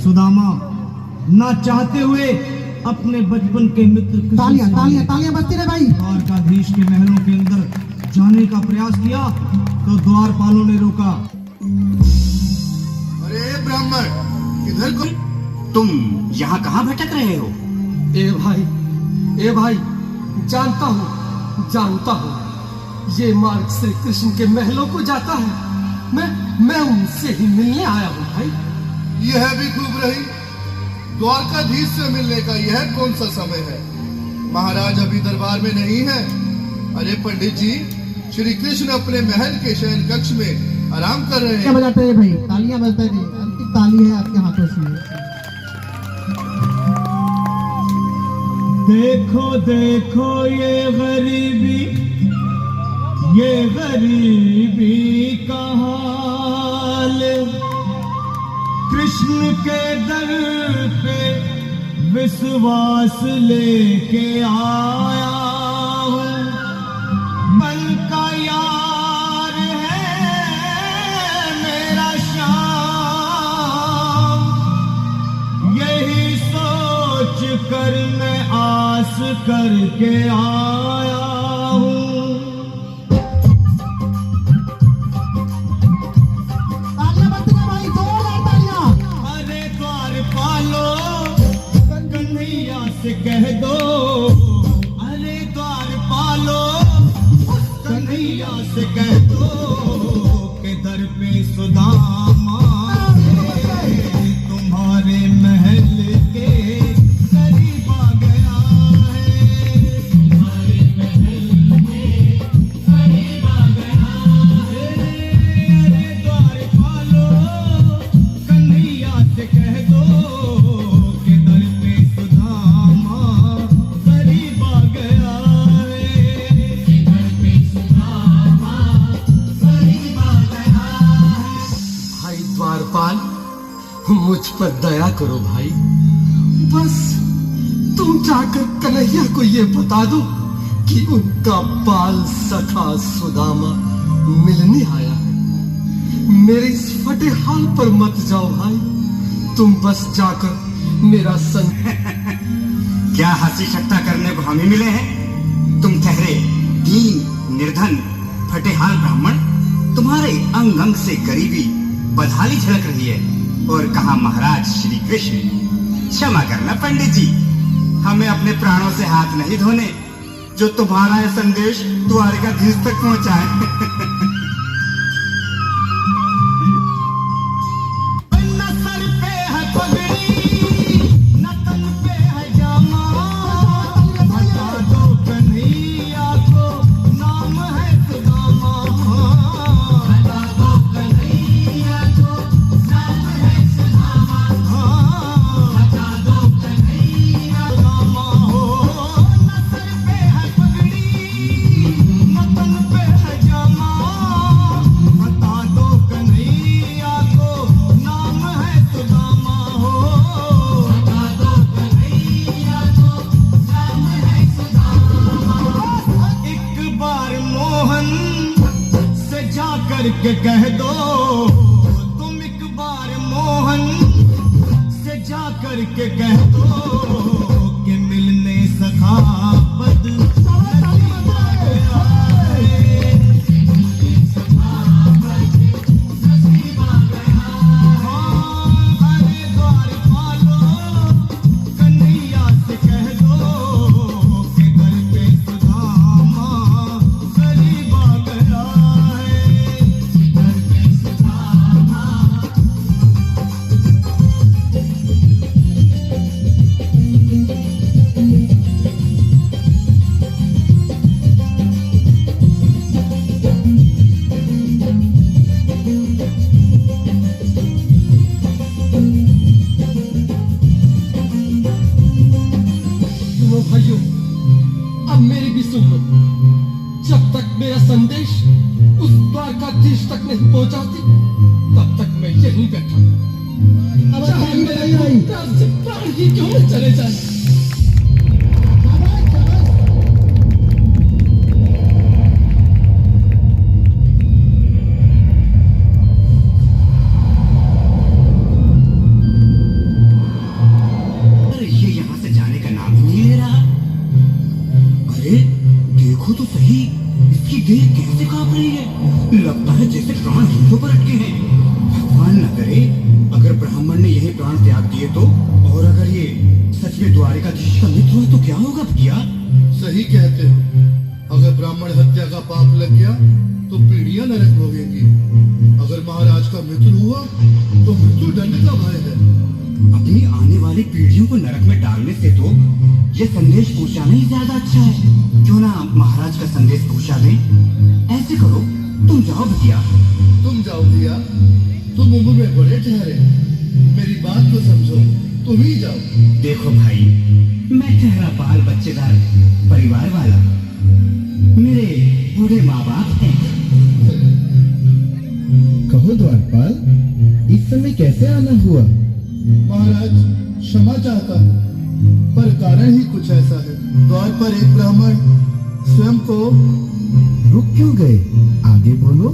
सुदामा ना चाहते हुए अपने बचपन के मित्र तालियां तालियां तालियां बजती रहे भाई। द्वारकाधीश के महलों के अंदर जाने का प्रयास किया तो द्वारपालों ने रोका। अरे ब्राह्मण, किधर को तुम यहाँ कहाँ भटक रहे हो? ए भाई जानता हूँ ये मार्ग श्री कृष्ण के महलों को जाता है। मैं उनसे ही मिलने आया हूँ भाई। यह भी खूब रही, द्वारकाधीश से मिलने का यह कौन सा समय है? महाराज अभी दरबार में नहीं है। अरे पंडित जी, श्री कृष्ण अपने महल के शयन कक्ष में आराम कर रहे हैं। बजाते हैं भाई, तालियां बजते हैं। अंतिम ताली है आपके हाथों से। देखो देखो ये गरीबी का हाल, कृष्ण के दर पे विश्वास लेके आया हूँ। मन का यार है मेरा श्याम, यही सोच कर मैं आस करके आया हूँ। तालियां बजती रहे भाई, जोरदार तालियां। अरे द्वारपालो कन्हैया से कह दो, अरे द्वारपालो कन्हैया से कह दो के दर पे सुदामा तुम्हारे महल के करीब आ गया है। तुम्हारे महल में करीब आ गया है। अरे द्वारपालो कन्हैया से कह दो के दर पे सुदामा करीब आ गया है। दर पे सुदामा करीब आ गया है। भाई द्वारपाल, मुझ पर दया करो भाई। बस तुम जाकर कन्हैया को ये बता दो कि उनका बाल सखा सुदामा मिलने आया है। मेरे इस फटे हाल पर मत जाओ भाई, तुम बस जाकर मेरा संग क्या हंसी ठट्टा करने को हम ही मिले हैं? तुम ठहरे दीन निर्धन फटेहाल ब्राह्मण, तुम्हारे अंग अंग से गरीबी बदहाली झलक रही है। और कहा महाराज श्री कृष्ण। क्षमा करना पंडित जी, हमें अपने प्राणों से हाथ नहीं धोने जो तुम्हारा यह संदेश द्वारकाधीश तक पहुंचाए। न सर पे है पगड़ी, न तन पे है जामा, बता दो कन्हैया को नाम है सुदामा। बता दो कन्हैया को नाम है सुदामा। बता दो कन्हैया सुदामा हो। न सर पे है पगड़ी, न तन पे है जामा, बता दो कन्हैया को नाम है सुदामा हो। बता दो कन्हैया को नाम है सुदामा। एक बार मोहन से जा करके कह दो, तुम एक बार मोहन से जा करके कह दो कि मिलने सखा पद नसीब आ गया है। मिलने सखा पद नसीब आ गया है। अरे द्वारपालो कन्हैया से कह दो कि घर पे सुदामा करीब आ गया है। घर पे सुदामा। सुनो भाइयों, अब मेरी भी सुन लो। जब तक मेरा संदेश उस द्वारकाधीश तक नहीं पहुंचाती, तब तक मैं यहीं बैठा हूं। चाहे मेरे प्राण से प्राण ही क्यों न चले जाए। ये तो, और अगर ये सच में द्वारिकाधीश का मित्र हुआ तो क्या होगा भैया? सही कहते हो। अगर ब्राह्मण हत्या का पाप लग गया तो पीढ़ियां नरक भोगेंगी। अगर महाराज का मित्र हुआ तो मृत्यु दंड का भय है। अपनी आने वाली पीढ़ियों को नरक में डालने से तो ये संदेश पहुंचाना ही ज्यादा अच्छा है। क्यों ना महाराज का संदेश पहुंचा दें? ऐसे करो, तुम जाओ भैया। तुम जाओ भैया, तुम उम्र में बड़े ठहरे, मेरी बात को समझो, तुम ही जाओ। देखो भाई, मैं ठहरा बाल बच्चेदार परिवार वाला, मेरे बूढ़े माँ बाप हैं। कहो द्वारपाल, इस समय कैसे आना हुआ? महाराज क्षमा चाहता हूँ, पर कारण ही कुछ ऐसा है। द्वार पर एक ब्राह्मण स्वयं को रुक क्यों गए? आगे बोलो।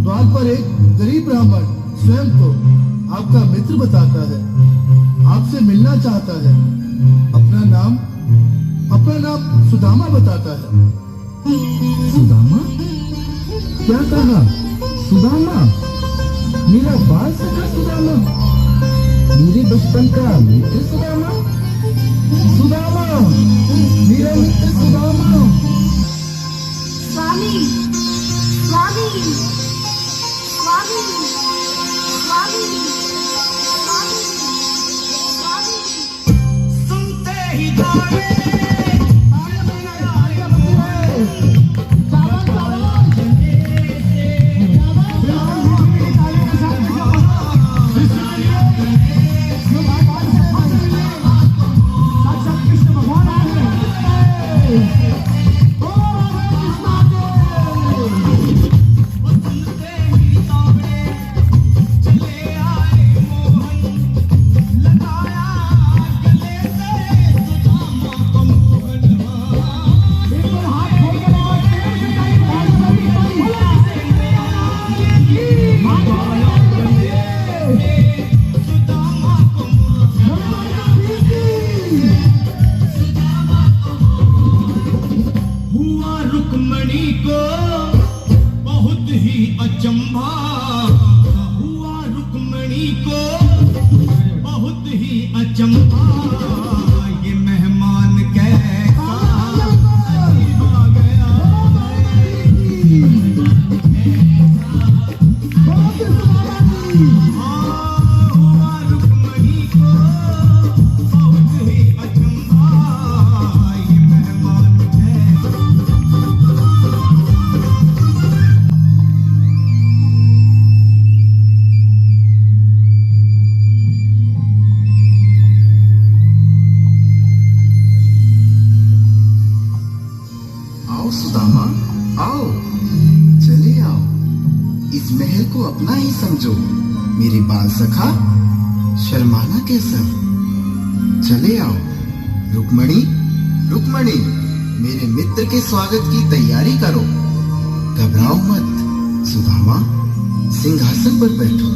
द्वार पर एक गरीब ब्राह्मण स्वयं को आपका मित्र बताता है, आपसे मिलना चाहता है। अपना नाम सुदामा बताता है। सुदामा? क्या कहा? सुदामा? मेरा बाल सखा सुदामा? मेरे बचपन का मित्र सुदामा? सुदामा, मेरा मित्र सुदामा। स्वामी, स्वामी, स्वामी, स्वामी, स्वामी, स्वामी। सुनते ही दौड़े अचंभा हुआ, रुक्मणी को बहुत ही अचंभा। ये मेहमान कैसा आ गया, हुआ रुक्मणी को बहुत ही अचंभा। ये मेहमान कैसा। सुदामा, आओ, चले आओ। इस महल को अपना ही समझो। मेरे बाल सखा, शर्माना कैसा? चले आओ। रुक्मणी, रुक्मणी, मेरे मित्र के स्वागत की तैयारी करो। घबराओ मत। सुदामा, सिंहासन पर बैठो।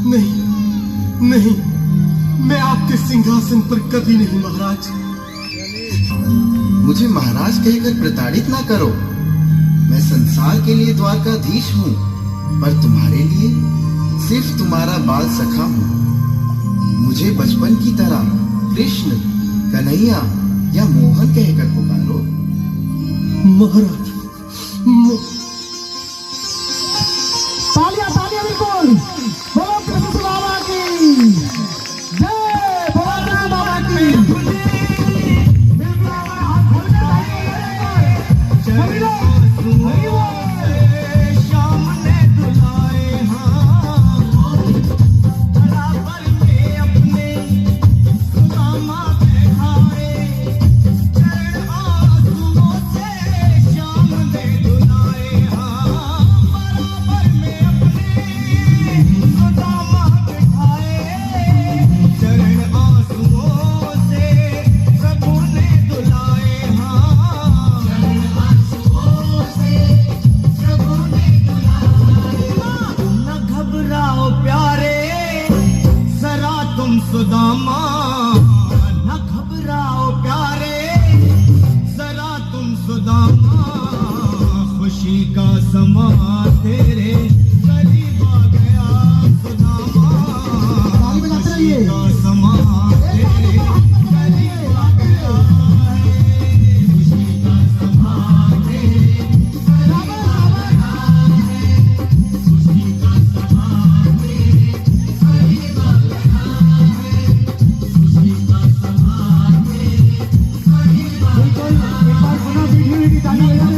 नहीं, नहीं, मैं आपके सिंहासन पर कभी नहीं महाराज। मुझे महाराज कहकर प्रताड़ित ना करो। मैं संसार के लिए द्वारकाधीश हूँ, पर तुम्हारे लिए सिर्फ तुम्हारा बाल सखा हूँ। मुझे बचपन की तरह कृष्ण, कन्हैया या मोहन कहकर पुकारो। महाराज, तालियां तालियां बिल्कुल। बोलो कृष्ण सुदामा की जय, बोलो राम बाबा की। सुदामा, न घबराओ प्यारे, जरा तुम सुदामा। खुशी का समा तेरे करीब आ गया सुदामा। खुशी का एक बार पुनः पीढ़ी की ताली बजा